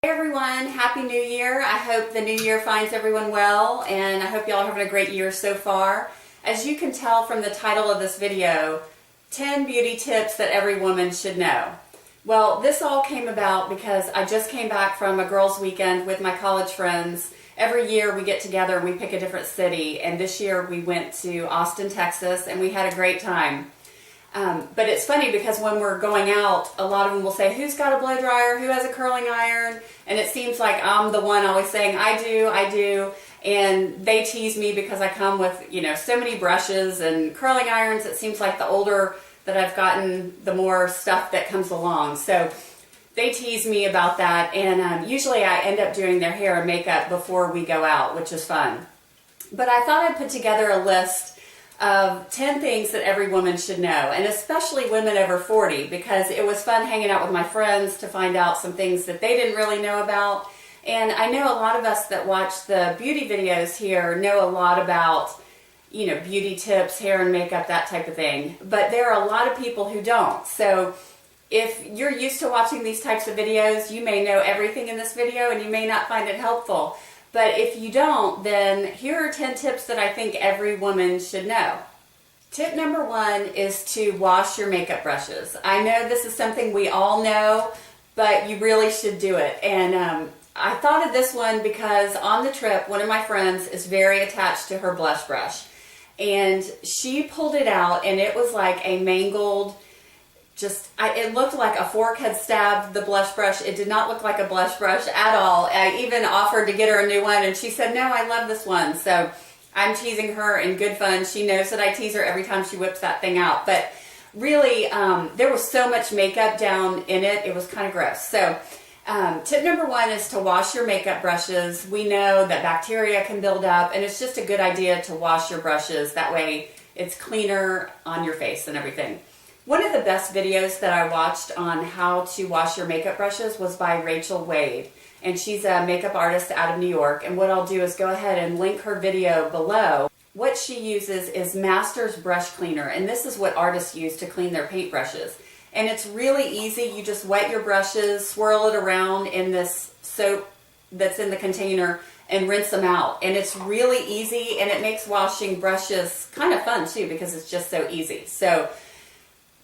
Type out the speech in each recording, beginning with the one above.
Hey everyone, Happy New Year. I hope the new year finds everyone well, and I hope y'all are having a great year so far. As you can tell from the title of this video, 10 beauty tips that every woman should know. Well, this all came about because I just came back from a girls' weekend with my college friends. Every year we get together and we pick a different city, and this year we went to Austin, Texas, and we had a great time. But it's funny because when we're going out, a lot of them will say, who's got a blow dryer, who has a curling iron? And it seems like I'm the one always saying, I do. And they tease me because I come with, so many brushes and curling irons. It seems like the older that I've gotten, the more stuff that comes along. So they tease me about that. And usually I end up doing their hair and makeup before we go out, which is fun. But I thought I'd put together a list of 10 things that every woman should know, and especially women over 40, because it was fun hanging out with my friends to find out some things that they didn't really know about. And I know a lot of us that watch the beauty videos here know a lot about, beauty tips, hair and makeup, that type of thing. But there are a lot of people who don't. So if you're used to watching these types of videos, you may know everything in this video and you may not find it helpful. But if you don't, then here are 10 tips that I think every woman should know. Tip number 1 is to wash your makeup brushes. I know this is something we all know, but you really should do it. And I thought of this one because on the trip, one of my friends is very attached to her blush brush. And she pulled it out and it was like a mangled, it looked like a fork had stabbed the blush brush. It did not look like a blush brush at all. I even offered to get her a new one and she said, no, I love this one. So I'm teasing her in good fun. She knows that I tease her every time she whips that thing out. But really, there was so much makeup down in it. It was kind of gross. So tip number 1 is to wash your makeup brushes. We know that bacteria can build up and it's just a good idea to wash your brushes. That way it's cleaner on your face and everything. One of the best videos that I watched on how to wash your makeup brushes was by Rachel Wade. And she's a makeup artist out of New York. And what I'll do is go ahead and link her video below. What she uses is Masters Brush Cleaner. And this is what artists use to clean their paintbrushes. And it's really easy. You just wet your brushes, swirl it around in this soap that's in the container, and rinse them out. And it's really easy, and it makes washing brushes kind of fun too because it's just so easy. So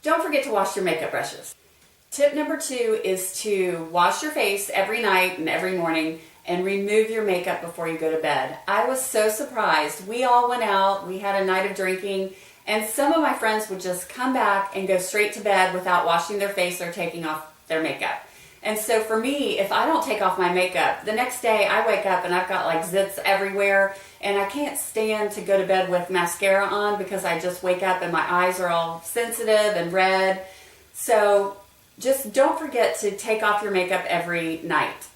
don't forget to wash your makeup brushes. Tip number 2 is to wash your face every night and every morning and remove your makeup before you go to bed. I was so surprised. We all went out, we had a night of drinking, and some of my friends would just come back and go straight to bed without washing their face or taking off their makeup. And so for me, if I don't take off my makeup, the next day I wake up and I've got like zits everywhere, and I can't stand to go to bed with mascara on because I just wake up and my eyes are all sensitive and red. So just don't forget to take off your makeup every night.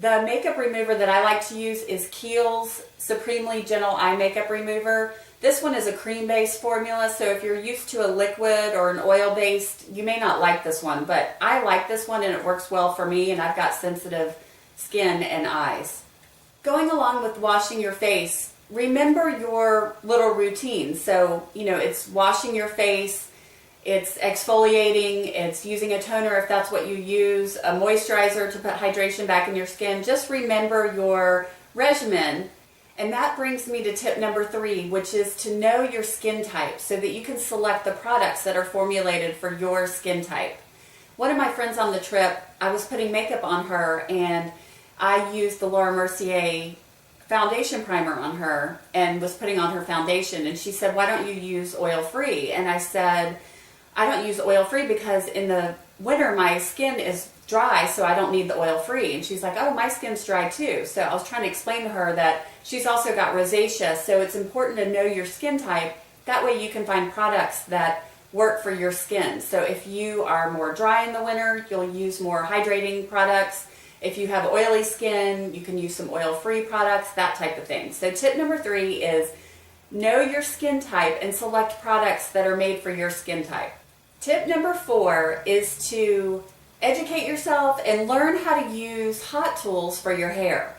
The makeup remover that I like to use is Kiehl's Supremely Gentle Eye Makeup Remover. This one is a cream-based formula, so if you're used to a liquid or an oil-based, you may not like this one, but I like this one and it works well for me, and I've got sensitive skin and eyes. Going along with washing your face, remember your little routine. So, it's washing your face, it's exfoliating, it's using a toner if that's what you use, a moisturizer to put hydration back in your skin. Just remember your regimen. And that brings me to tip number 3, which is to know your skin type so that you can select the products that are formulated for your skin type. One of my friends on the trip, I was putting makeup on her and I used the Laura Mercier foundation primer on her and was putting on her foundation, and she said, why don't you use oil-free? And I said, I don't use oil-free because in the winter my skin is dry, so I don't need the oil-free. And she's like, oh, my skin's dry too. So I was trying to explain to her that she's also got rosacea, so it's important to know your skin type. That way you can find products that work for your skin. So if you are more dry in the winter, you'll use more hydrating products. If you have oily skin, you can use some oil-free products, that type of thing. So tip number 3 is know your skin type and select products that are made for your skin type. Tip number 4 is to educate yourself and learn how to use hot tools for your hair.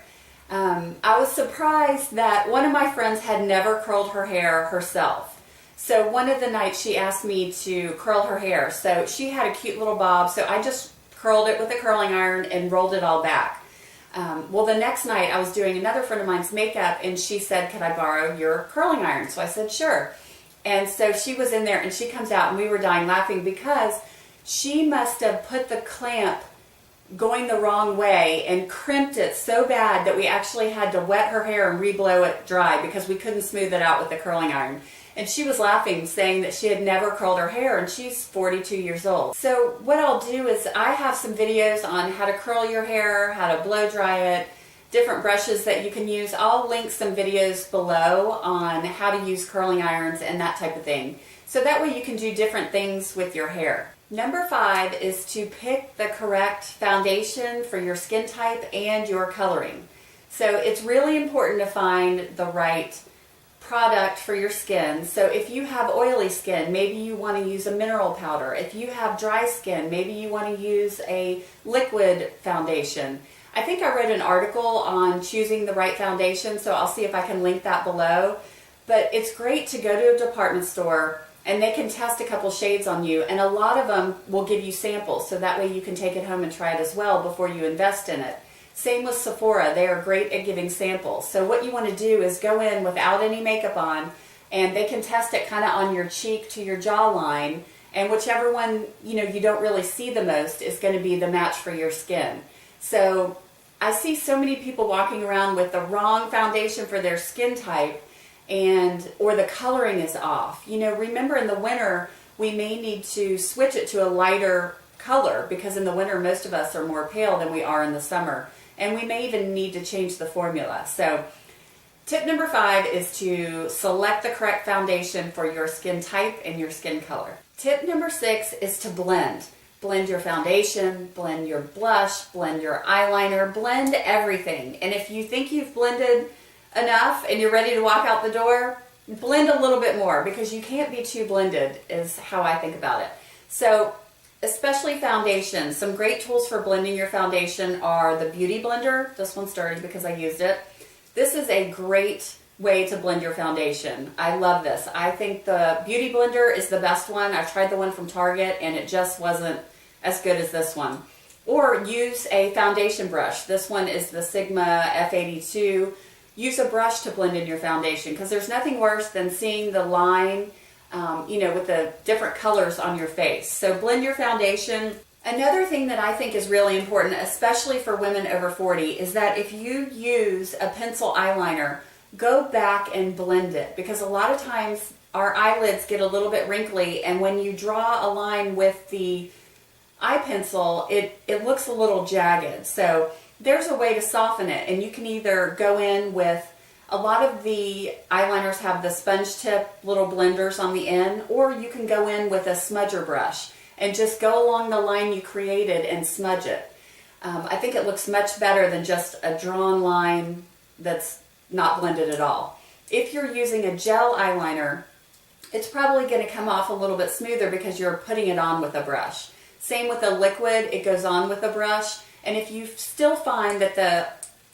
I was surprised that one of my friends had never curled her hair herself. So one of the nights she asked me to curl her hair. So she had a cute little bob, so I just curled it with a curling iron and rolled it all back. Well, the next night I was doing another friend of mine's makeup, and she said, could I borrow your curling iron? So I said, sure. And so she was in there, and she comes out, and we were dying laughing because she must have put the clamp going the wrong way and crimped it so bad that we actually had to wet her hair and re-blow it dry because we couldn't smooth it out with the curling iron. And she was laughing, saying that she had never curled her hair, and she's 42 years old. So what I'll do is I have some videos on how to curl your hair, how to blow dry it, different brushes that you can use. I'll link some videos below on how to use curling irons and that type of thing. So that way you can do different things with your hair. Number 5 is to pick the correct foundation for your skin type and your coloring. So it's really important to find the right product for your skin. So if you have oily skin, maybe you want to use a mineral powder. If you have dry skin, maybe you want to use a liquid foundation. I think I read an article on choosing the right foundation, so I'll see if I can link that below. But it's great to go to a department store and they can test a couple shades on you, and a lot of them will give you samples, so that way you can take it home and try it as well before you invest in it. Same with Sephora. They are great at giving samples. So what you want to do is go in without any makeup on, and they can test it kind of on your cheek to your jawline, and whichever one you don't really see the most is going to be the match for your skin. So I see so many people walking around with the wrong foundation for their skin type, or the coloring is off. Remember, in the winter we may need to switch it to a lighter color because in the winter most of us are more pale than we are in the summer, and we may even need to change the formula. So tip number 5 is to select the correct foundation for your skin type and your skin color. Tip number 6 is to blend. Blend your foundation, blend your blush, blend your eyeliner, blend everything. And if you think you've blended enough and you're ready to walk out the door, blend a little bit more, because you can't be too blended, is how I think about it. So especially foundation, some great tools for blending your foundation are the Beauty Blender. This one's dirty because I used it. This is a great way to blend your foundation. I love this. I think the Beauty Blender is the best one. I tried the one from Target and it just wasn't as good as this one. Or use a foundation brush. This one is the Sigma F82. Use a brush to blend in your foundation, because there's nothing worse than seeing the line with the different colors on your face. So blend your foundation. Another thing that I think is really important, especially for women over 40, is that if you use a pencil eyeliner, go back and blend it, because a lot of times our eyelids get a little bit wrinkly, and when you draw a line with the eye pencil, it looks a little jagged. So there's a way to soften it, and you can either go in with, a lot of the eyeliners have the sponge tip little blenders on the end, or you can go in with a smudger brush and just go along the line you created and smudge it. I think it looks much better than just a drawn line that's not blended at all. If you're using a gel eyeliner, it's probably going to come off a little bit smoother because you're putting it on with a brush. Same with a liquid, it goes on with a brush. And if you still find that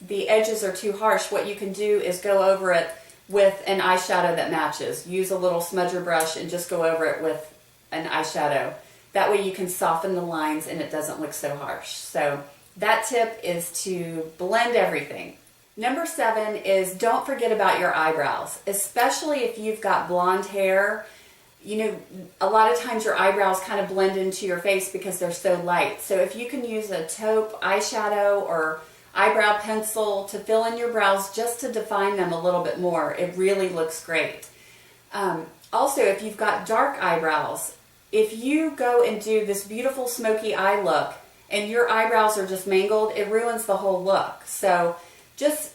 the edges are too harsh, what you can do is go over it with an eyeshadow that matches. Use a little smudger brush and just go over it with an eyeshadow. That way you can soften the lines and it doesn't look so harsh. So that tip is to blend everything. Number 7 is don't forget about your eyebrows, especially if you've got blonde hair. A lot of times your eyebrows kind of blend into your face because they're so light. So if you can use a taupe eyeshadow or eyebrow pencil to fill in your brows just to define them a little bit more, it really looks great. Also, if you've got dark eyebrows, if you go and do this beautiful smoky eye look and your eyebrows are just mangled, it ruins the whole look. So just,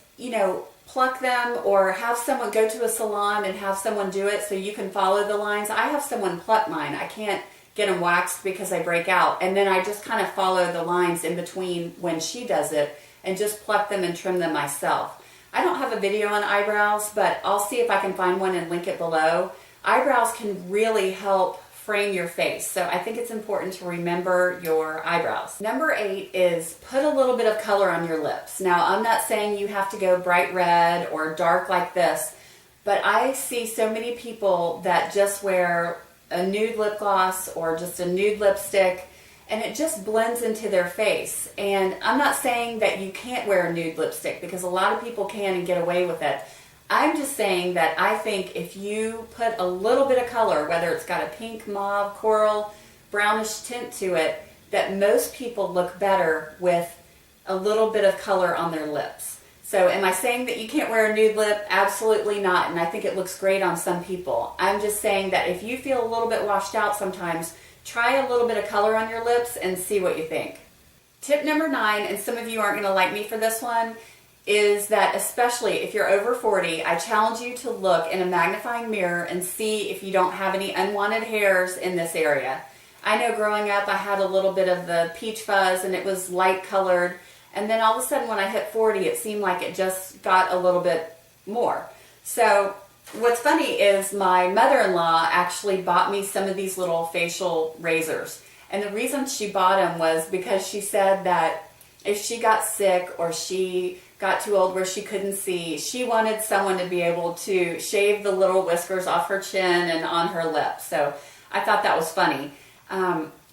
pluck them, or have someone go to a salon and have someone do it so you can follow the lines. I have someone pluck mine. I can't get them waxed because I break out. And then I just kind of follow the lines in between when she does it and just pluck them and trim them myself. I don't have a video on eyebrows, but I'll see if I can find one and link it below. Eyebrows can really help frame your face, so I think it's important to remember your eyebrows. Number 8 is put a little bit of color on your lips. Now, I'm not saying you have to go bright red or dark like this, but I see so many people that just wear a nude lip gloss or just a nude lipstick, and it just blends into their face. And I'm not saying that you can't wear a nude lipstick, because a lot of people can and get away with it. I'm just saying that I think if you put a little bit of color, whether it's got a pink, mauve, coral, brownish tint to it, that most people look better with a little bit of color on their lips. So am I saying that you can't wear a nude lip? Absolutely not. And I think it looks great on some people. I'm just saying that if you feel a little bit washed out sometimes, try a little bit of color on your lips and see what you think. Tip number 9, and some of you aren't going to like me for this one, is that especially if you're over 40, I challenge you to look in a magnifying mirror and see if you don't have any unwanted hairs in this area. I know growing up I had a little bit of the peach fuzz and it was light colored, and then all of a sudden when I hit 40 it seemed like it just got a little bit more. So what's funny is my mother-in-law actually bought me some of these little facial razors, and the reason she bought them was because she said that if she got sick or she got too old where she couldn't see, she wanted someone to be able to shave the little whiskers off her chin and on her lips. So I thought that was funny.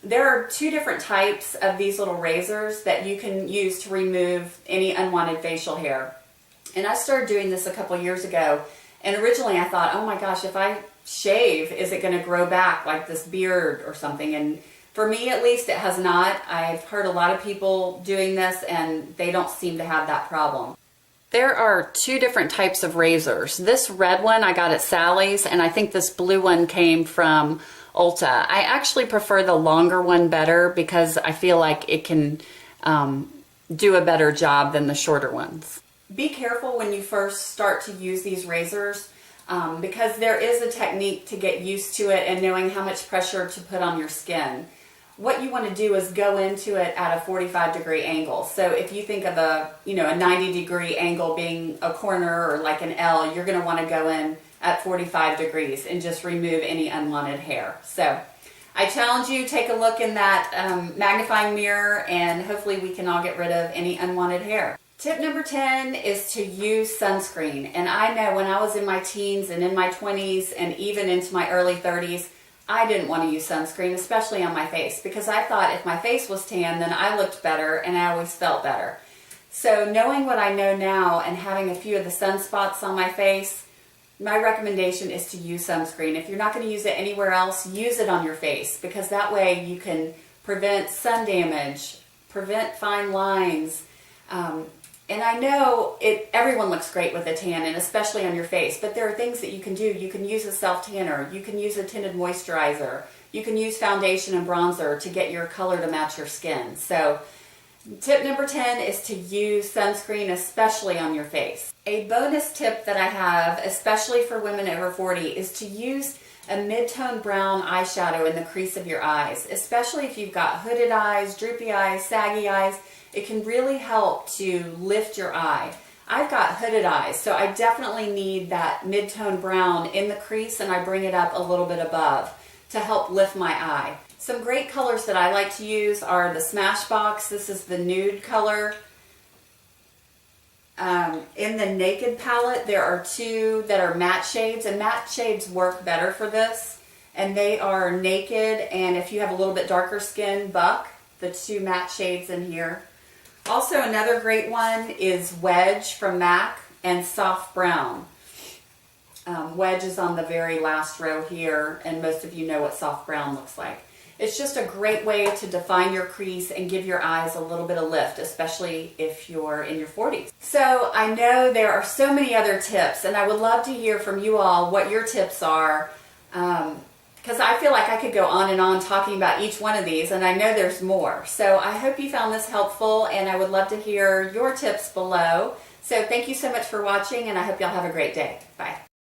There are 2 different types of these little razors that you can use to remove any unwanted facial hair. And I started doing this a couple years ago, and originally I thought, oh my gosh, if I shave, is it going to grow back like this beard or something? And for me, at least, it has not. I've heard a lot of people doing this, and they don't seem to have that problem. There are 2 different types of razors. This red one I got at Sally's, and I think this blue one came from Ulta. I actually prefer the longer one better because I feel like it can do a better job than the shorter ones. Be careful when you first start to use these razors, because there is a technique to get used to it and knowing how much pressure to put on your skin. What you want to do is go into it at a 45-degree angle. So if you think of a 90-degree angle being a corner or like an L, you're going to want to go in at 45 degrees and just remove any unwanted hair. So I challenge you, take a look in that magnifying mirror, and hopefully we can all get rid of any unwanted hair. Tip number 10 is to use sunscreen. And I know when I was in my teens and in my 20s and even into my early 30s, I didn't want to use sunscreen, especially on my face, because I thought if my face was tan, then I looked better and I always felt better. So knowing what I know now and having a few of the sunspots on my face, my recommendation is to use sunscreen. If you're not going to use it anywhere else, use it on your face, because that way you can prevent sun damage, prevent fine lines. And I know everyone looks great with a tan, and especially on your face, but there are things that you can do. You can use a self-tanner, you can use a tinted moisturizer, you can use foundation and bronzer to get your color to match your skin. So tip number 10 is to use sunscreen, especially on your face. A bonus tip that I have, especially for women over 40, is to use a mid-tone brown eyeshadow in the crease of your eyes, especially if you've got hooded eyes, droopy eyes, saggy eyes. It can really help to lift your eye. I've got hooded eyes, so I definitely need that mid-tone brown in the crease, and I bring it up a little bit above to help lift my eye. Some great colors that I like to use are the Smashbox. This is the nude color. In the Naked palette, there are 2 that are matte shades, and matte shades work better for this. And they are Naked, and if you have a little bit darker skin, Buck, the 2 matte shades in here. Also, another great one is Wedge from MAC and Soft Brown. Wedge is on the very last row here, and most of you know what Soft Brown looks like. It's just a great way to define your crease and give your eyes a little bit of lift, especially if you're in your 40s. So I know there are so many other tips, and I would love to hear from you all what your tips are. Because I feel like I could go on and on talking about each one of these, and I know there's more. So I hope you found this helpful, and I would love to hear your tips below. So thank you so much for watching, and I hope y'all have a great day. Bye.